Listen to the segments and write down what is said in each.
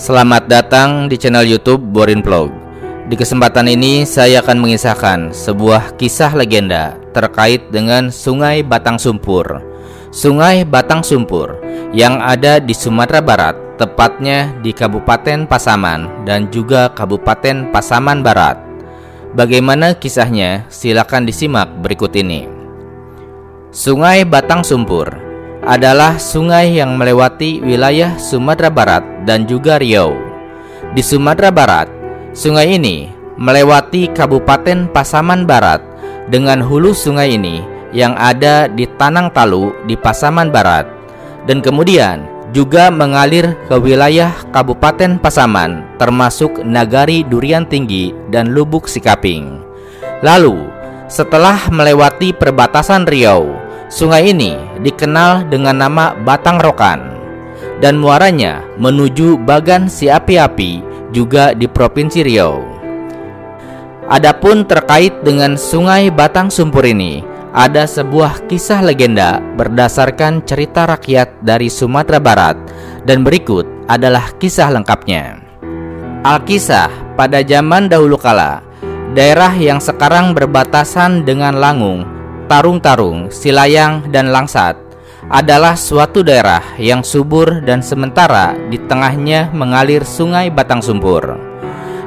Selamat datang di channel YouTube Borin Vlog. Di kesempatan ini saya akan mengisahkan sebuah kisah legenda terkait dengan Sungai Batang Sumpur. Sungai Batang Sumpur yang ada di Sumatera Barat, tepatnya di Kabupaten Pasaman dan juga Kabupaten Pasaman Barat. Bagaimana kisahnya? Silakan disimak berikut ini. Sungai Batang Sumpur adalah sungai yang melewati wilayah Sumatera Barat dan juga Riau. Di Sumatera Barat, sungai ini melewati Kabupaten Pasaman Barat dengan hulu sungai ini yang ada di Tanang Talu di Pasaman Barat, dan kemudian juga mengalir ke wilayah Kabupaten Pasaman termasuk Nagari Durian Tinggi dan Lubuk Sikaping. Lalu setelah melewati perbatasan Riau, sungai ini dikenal dengan nama Batang Rokan dan muaranya menuju Bagan Si Api-Api juga di Provinsi Riau. Adapun terkait dengan Sungai Batang Sumpur ini, ada sebuah kisah legenda berdasarkan cerita rakyat dari Sumatera Barat dan berikut adalah kisah lengkapnya. Alkisah, pada zaman dahulu kala, daerah yang sekarang berbatasan dengan Langung, Tarung-Tarung, Silayang, dan Langsat adalah suatu daerah yang subur dan sementara di tengahnya mengalir Sungai Batang Sumpur.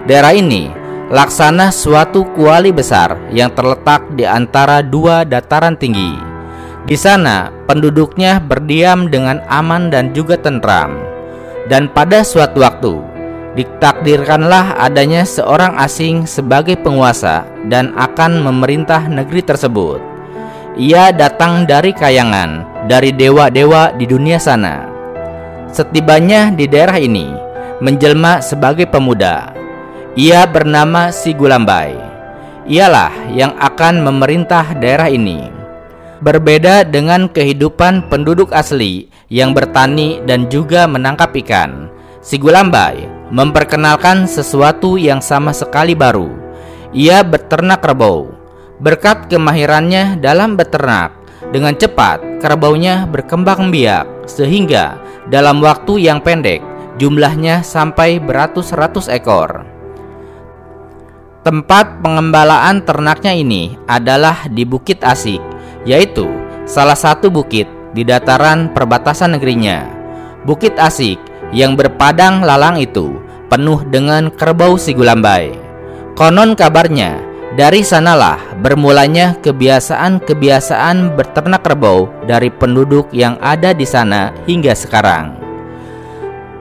Daerah ini laksana suatu kuali besar yang terletak di antara dua dataran tinggi. Di sana penduduknya berdiam dengan aman dan juga tentram. Dan pada suatu waktu ditakdirkanlah adanya seorang asing sebagai penguasa dan akan memerintah negeri tersebut. Ia datang dari kayangan, dari dewa-dewa di dunia sana. Setibanya di daerah ini, menjelma sebagai pemuda. Ia bernama Si Gulambai. Ialah yang akan memerintah daerah ini. Berbeda dengan kehidupan penduduk asli yang bertani dan juga menangkap ikan, Si Gulambai memperkenalkan sesuatu yang sama sekali baru. Ia beternak kerbau. Berkat kemahirannya dalam beternak, dengan cepat kerbaunya berkembang biak sehingga dalam waktu yang pendek jumlahnya sampai beratus-ratus ekor. Tempat pengembalaan ternaknya ini adalah di Bukit Asik, yaitu salah satu bukit di dataran perbatasan negerinya. Bukit Asik yang berpadang lalang itu penuh dengan kerbau Si Gulambai. Konon kabarnya dari sanalah bermulanya kebiasaan-kebiasaan beternak kerbau dari penduduk yang ada di sana hingga sekarang.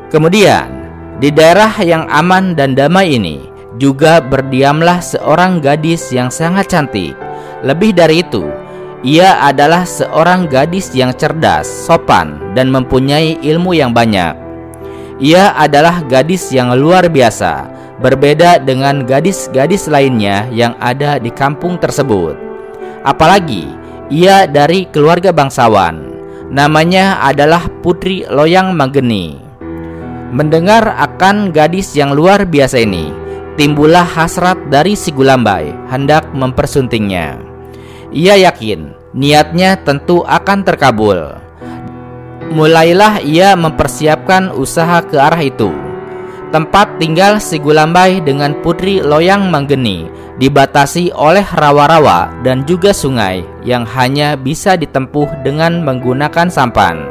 Kemudian, di daerah yang aman dan damai ini juga berdiamlah seorang gadis yang sangat cantik. Lebih dari itu, ia adalah seorang gadis yang cerdas, sopan, dan mempunyai ilmu yang banyak. Ia adalah gadis yang luar biasa, berbeda dengan gadis-gadis lainnya yang ada di kampung tersebut. Apalagi ia dari keluarga bangsawan. Namanya adalah Putri Loyang Manggeni. Mendengar akan gadis yang luar biasa ini, timbullah hasrat dari Si Gulambai hendak mempersuntingnya. Ia yakin niatnya tentu akan terkabul. Mulailah ia mempersiapkan usaha ke arah itu. Tempat tinggal Si Gulambai dengan Putri Loyang Manggeni dibatasi oleh rawa-rawa dan juga sungai yang hanya bisa ditempuh dengan menggunakan sampan.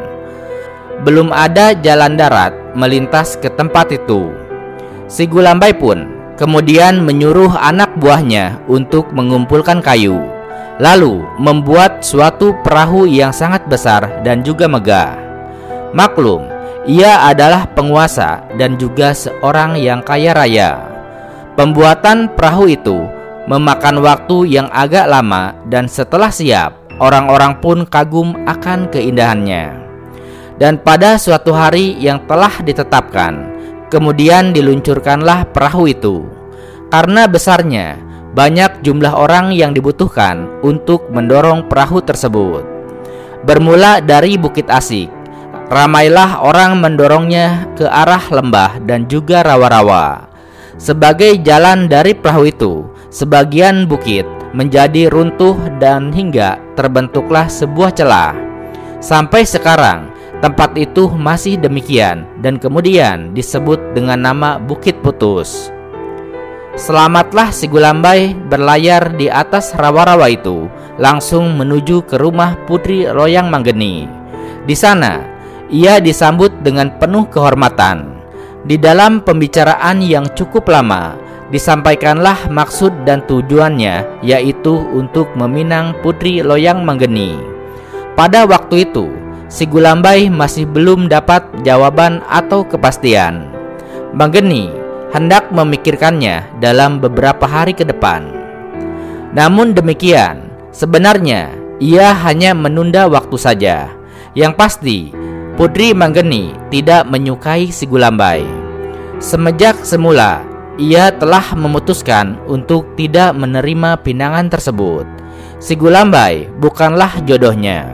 Belum ada jalan darat melintas ke tempat itu. Si Gulambai pun kemudian menyuruh anak buahnya untuk mengumpulkan kayu, lalu membuat suatu perahu yang sangat besar dan juga megah. Maklum, ia adalah penguasa dan juga seorang yang kaya raya. Pembuatan perahu itu memakan waktu yang agak lama dan setelah siap, orang-orang pun kagum akan keindahannya. Dan pada suatu hari yang telah ditetapkan, kemudian diluncurkanlah perahu itu. Karena besarnya, banyak jumlah orang yang dibutuhkan untuk mendorong perahu tersebut. Bermula dari Bukit Asik, ramailah orang mendorongnya ke arah lembah dan juga rawa-rawa. Sebagai jalan dari perahu itu, sebagian bukit menjadi runtuh dan hingga terbentuklah sebuah celah. Sampai sekarang tempat itu masih demikian dan kemudian disebut dengan nama Bukit Putus. Selamatlah si Gulambai berlayar di atas rawa-rawa itu, langsung menuju ke rumah Putri Loyang Manggeni. Di sana, ia disambut dengan penuh kehormatan. Di dalam pembicaraan yang cukup lama, disampaikanlah maksud dan tujuannya, yaitu untuk meminang Putri Loyang Manggeni. Pada waktu itu, si Gulambai masih belum dapat jawaban atau kepastian. Manggeni hendak memikirkannya dalam beberapa hari ke depan. Namun demikian, sebenarnya ia hanya menunda waktu saja. Yang pasti, Putri Manggeni tidak menyukai si Gulambai. Semenjak semula, ia telah memutuskan untuk tidak menerima pinangan tersebut. Si Gulambai bukanlah jodohnya.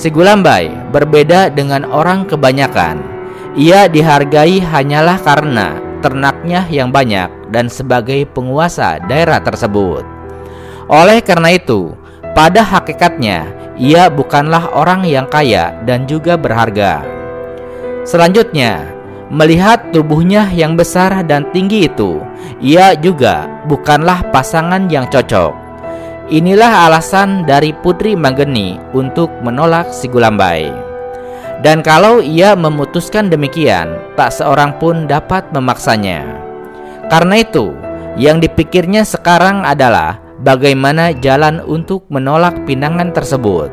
Si Gulambai berbeda dengan orang kebanyakan. Ia dihargai hanyalah karena ternaknya yang banyak dan sebagai penguasa daerah tersebut. Oleh karena itu, pada hakikatnya ia bukanlah orang yang kaya dan juga berharga. Selanjutnya, melihat tubuhnya yang besar dan tinggi itu, ia juga bukanlah pasangan yang cocok. Inilah alasan dari Putri Manggeni untuk menolak si Gulambai. Dan kalau ia memutuskan demikian, tak seorang pun dapat memaksanya. Karena itu, yang dipikirnya sekarang adalah bagaimana jalan untuk menolak pinangan tersebut.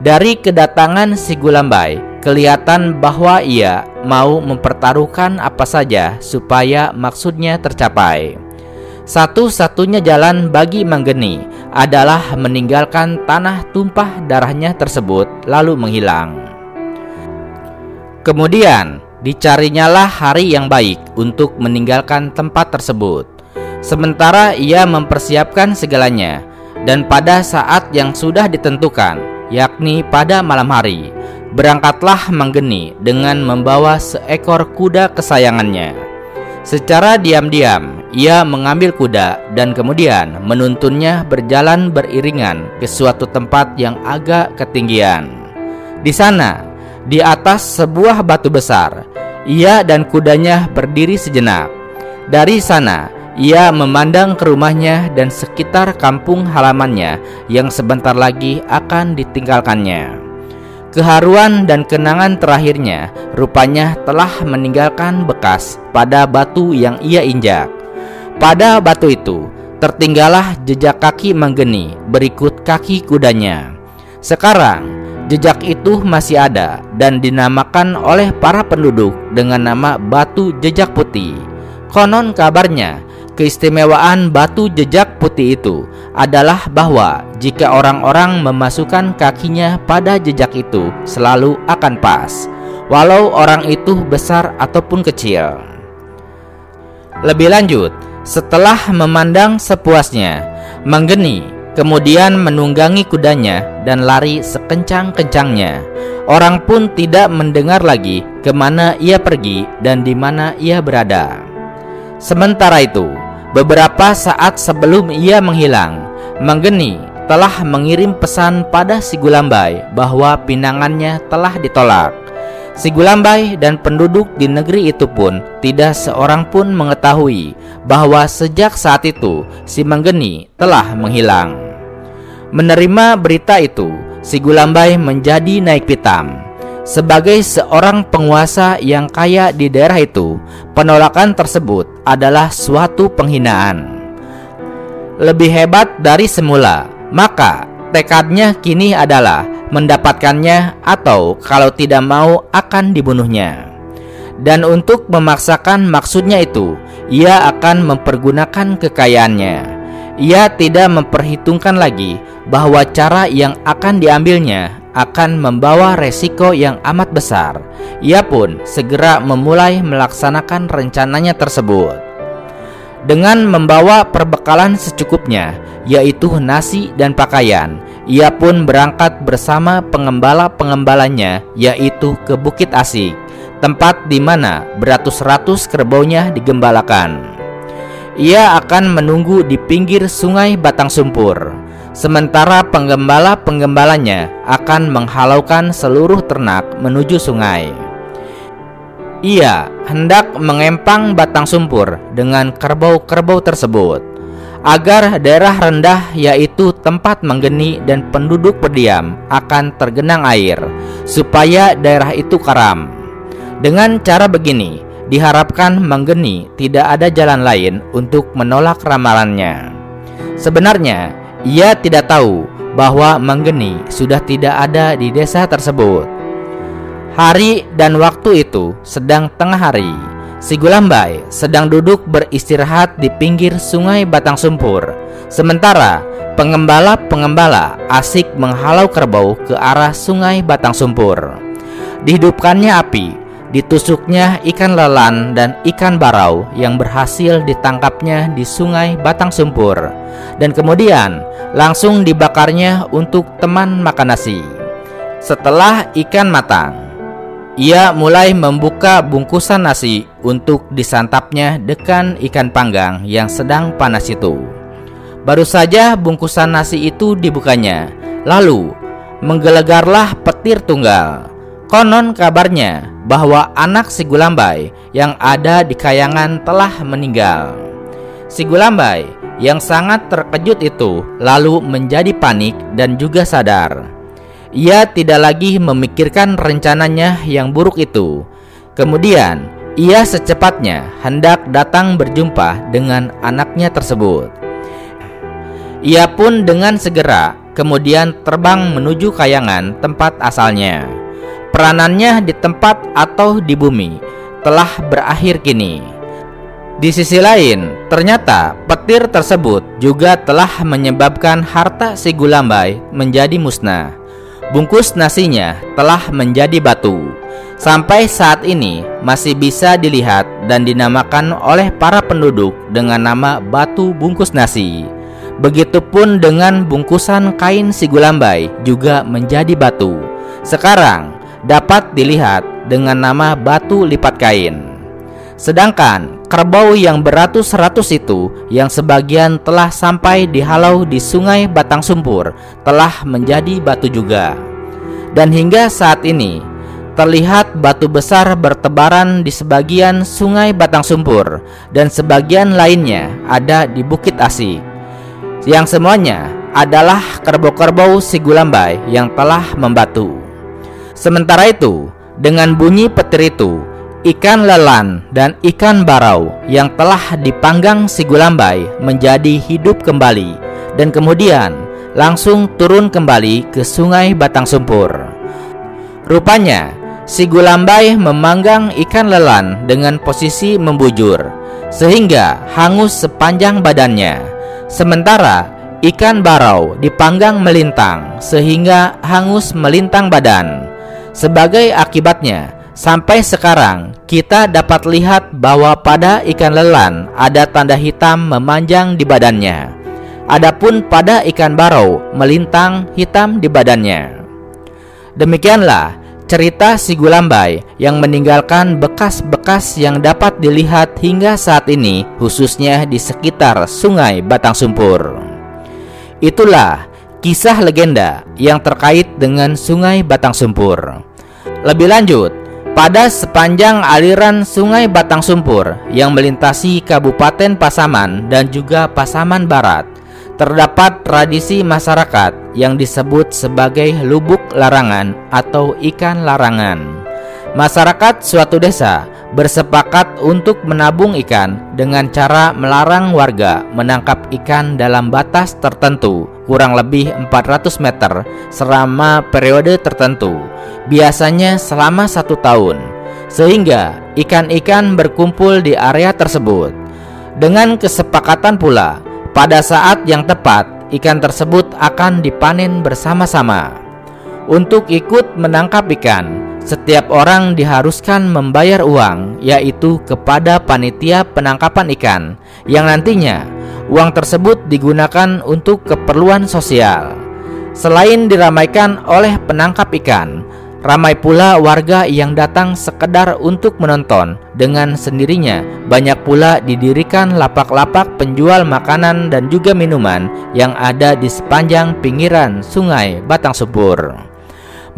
Dari kedatangan si Gulambai, kelihatan bahwa ia mau mempertaruhkan apa saja supaya maksudnya tercapai. Satu-satunya jalan bagi Manggeni adalah meninggalkan tanah tumpah darahnya tersebut lalu menghilang. Kemudian dicarinyalah hari yang baik untuk meninggalkan tempat tersebut. Sementara ia mempersiapkan segalanya, dan pada saat yang sudah ditentukan, yakni pada malam hari, berangkatlah Manggeni dengan membawa seekor kuda kesayangannya. Secara diam-diam ia mengambil kuda dan kemudian menuntunnya berjalan beriringan ke suatu tempat yang agak ketinggian. Di sana, di atas sebuah batu besar, ia dan kudanya berdiri sejenak. Dari sana, ia memandang ke rumahnya dan sekitar kampung halamannya yang sebentar lagi akan ditinggalkannya. Keharuan dan kenangan terakhirnya rupanya telah meninggalkan bekas pada batu yang ia injak. Pada batu itu tertinggallah jejak kaki Manggeni berikut kaki kudanya. Sekarang, jejak itu masih ada dan dinamakan oleh para penduduk dengan nama Batu Jejak Putih. Konon kabarnya, keistimewaan batu jejak putih itu adalah bahwa jika orang-orang memasukkan kakinya pada jejak itu selalu akan pas, walau orang itu besar ataupun kecil. Lebih lanjut, setelah memandang sepuasnya, Manggeni kemudian menunggangi kudanya dan lari sekencang-kencangnya. Orang pun tidak mendengar lagi kemana ia pergi dan di mana ia berada. Sementara itu, beberapa saat sebelum ia menghilang, Manggeni telah mengirim pesan pada si Gulambai bahwa pinangannya telah ditolak. Si Gulambai dan penduduk di negeri itu pun tidak seorang pun mengetahui bahwa sejak saat itu si Manggeni telah menghilang. Menerima berita itu, si Gulambai menjadi naik pitam. Sebagai seorang penguasa yang kaya di daerah itu, penolakan tersebut adalah suatu penghinaan. Lebih hebat dari semula, maka tekadnya kini adalah mendapatkannya atau kalau tidak mau akan dibunuhnya. Dan untuk memaksakan maksudnya itu, ia akan mempergunakan kekayaannya. Ia tidak memperhitungkan lagi bahwa cara yang akan diambilnya akan membawa resiko yang amat besar. Ia pun segera memulai melaksanakan rencananya tersebut. Dengan membawa perbekalan secukupnya, yaitu nasi dan pakaian, ia pun berangkat bersama pengembala-pengembalanya, yaitu ke Bukit Asik, tempat di mana beratus-ratus kerbaunya digembalakan. Ia akan menunggu di pinggir sungai Batang Sumpur. sementara penggembala-penggembalanya akan menghalaukan seluruh ternak menuju sungai. Ia hendak mengempang batang sumpur dengan kerbau-kerbau tersebut, agar daerah rendah yaitu tempat menggeni dan penduduk berdiam akan tergenang air, supaya daerah itu karam. Dengan cara begini, diharapkan menggeni tidak ada jalan lain untuk menolak ramalannya. Sebenarnya, ia tidak tahu bahwa menggeni sudah tidak ada di desa tersebut. Hari dan waktu itu sedang tengah hari. Si Gulambai sedang duduk beristirahat di pinggir sungai Batang Sumpur, sementara pengembala-pengembala asik menghalau kerbau ke arah sungai Batang Sumpur. Dihidupkannya api, ditusuknya ikan lelan dan ikan barau yang berhasil ditangkapnya di sungai Batang Sumpur, dan kemudian langsung dibakarnya untuk teman makan nasi. Setelah ikan matang, ia mulai membuka bungkusan nasi untuk disantapnya dengan ikan panggang yang sedang panas itu. Baru saja bungkusan nasi itu dibukanya, lalu menggelegarlah petir tunggal. Konon kabarnya bahwa anak si Gulambai yang ada di kayangan telah meninggal. Si Gulambai yang sangat terkejut itu lalu menjadi panik dan juga sadar. Ia tidak lagi memikirkan rencananya yang buruk itu. Kemudian, ia secepatnya hendak datang berjumpa dengan anaknya tersebut. Ia pun dengan segera kemudian terbang menuju kayangan tempat asalnya. Peranannya di tempat atau di bumi telah berakhir kini. Di sisi lain, ternyata petir tersebut juga telah menyebabkan harta si Gulambai menjadi musnah. Bungkus nasinya telah menjadi batu. Sampai saat ini masih bisa dilihat dan dinamakan oleh para penduduk dengan nama batu bungkus nasi. Begitupun dengan bungkusan kain si Gulambai juga menjadi batu. Sekarang dapat dilihat dengan nama batu lipat kain. Sedangkan kerbau yang beratus-ratus itu, yang sebagian telah sampai dihalau di sungai Batang Sumpur, telah menjadi batu juga. Dan hingga saat ini terlihat batu besar bertebaran di sebagian sungai Batang Sumpur, dan sebagian lainnya ada di Bukit Asik, yang semuanya adalah kerbau-kerbau si Gulambai yang telah membatu. Sementara itu, dengan bunyi petir itu, ikan lelan dan ikan barau yang telah dipanggang si Gulambai menjadi hidup kembali, dan kemudian langsung turun kembali ke sungai Batang Sumpur. Rupanya si Gulambai memanggang ikan lelan dengan posisi membujur, sehingga hangus sepanjang badannya. Sementara ikan barau dipanggang melintang, sehingga hangus melintang badan. Sebagai akibatnya, sampai sekarang kita dapat lihat bahwa pada ikan lelan ada tanda hitam memanjang di badannya. Adapun pada ikan barau melintang hitam di badannya. Demikianlah cerita si Gulambai yang meninggalkan bekas-bekas yang dapat dilihat hingga saat ini, khususnya di sekitar sungai Batang Sumpur. Itulah kisah legenda yang terkait dengan sungai Batang Sumpur. Lebih lanjut, pada sepanjang aliran sungai Batang Sumpur yang melintasi Kabupaten Pasaman dan juga Pasaman Barat, terdapat tradisi masyarakat yang disebut sebagai lubuk larangan atau ikan larangan. Masyarakat suatu desa bersepakat untuk menabung ikan dengan cara melarang warga menangkap ikan dalam batas tertentu, kurang lebih 400 meter selama periode tertentu, biasanya selama 1 tahun, sehingga ikan-ikan berkumpul di area tersebut. Dengan kesepakatan pula, pada saat yang tepat ikan tersebut akan dipanen bersama-sama. Untuk ikut menangkap ikan, setiap orang diharuskan membayar uang, yaitu kepada panitia penangkapan ikan, yang nantinya uang tersebut digunakan untuk keperluan sosial. Selain diramaikan oleh penangkap ikan, Ramai pula warga yang datang sekedar untuk menonton. Dengan sendirinya, banyak pula didirikan lapak-lapak penjual makanan dan juga minuman yang ada di sepanjang pinggiran Sungai Batang Sumpur.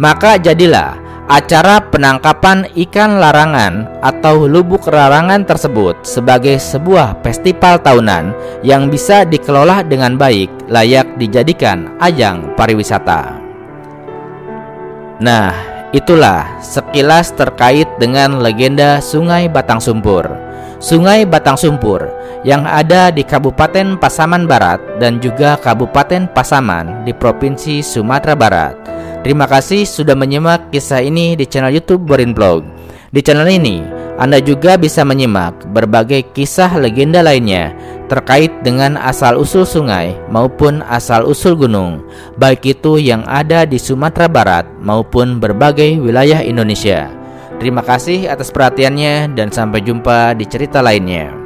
Maka jadilah acara penangkapan ikan larangan atau lubuk larangan tersebut sebagai sebuah festival tahunan yang bisa dikelola dengan baik, layak dijadikan ajang pariwisata. Nah, itulah sekilas terkait dengan legenda Sungai Batang Sumpur. Sungai Batang Sumpur yang ada di Kabupaten Pasaman Barat dan juga Kabupaten Pasaman di Provinsi Sumatera Barat. Terima kasih sudah menyimak kisah ini di channel YouTube Borin Vlog. Di channel ini, Anda juga bisa menyimak berbagai kisah legenda lainnya terkait dengan asal-usul sungai maupun asal-usul gunung, baik itu yang ada di Sumatera Barat maupun berbagai wilayah Indonesia. Terima kasih atas perhatiannya dan sampai jumpa di cerita lainnya.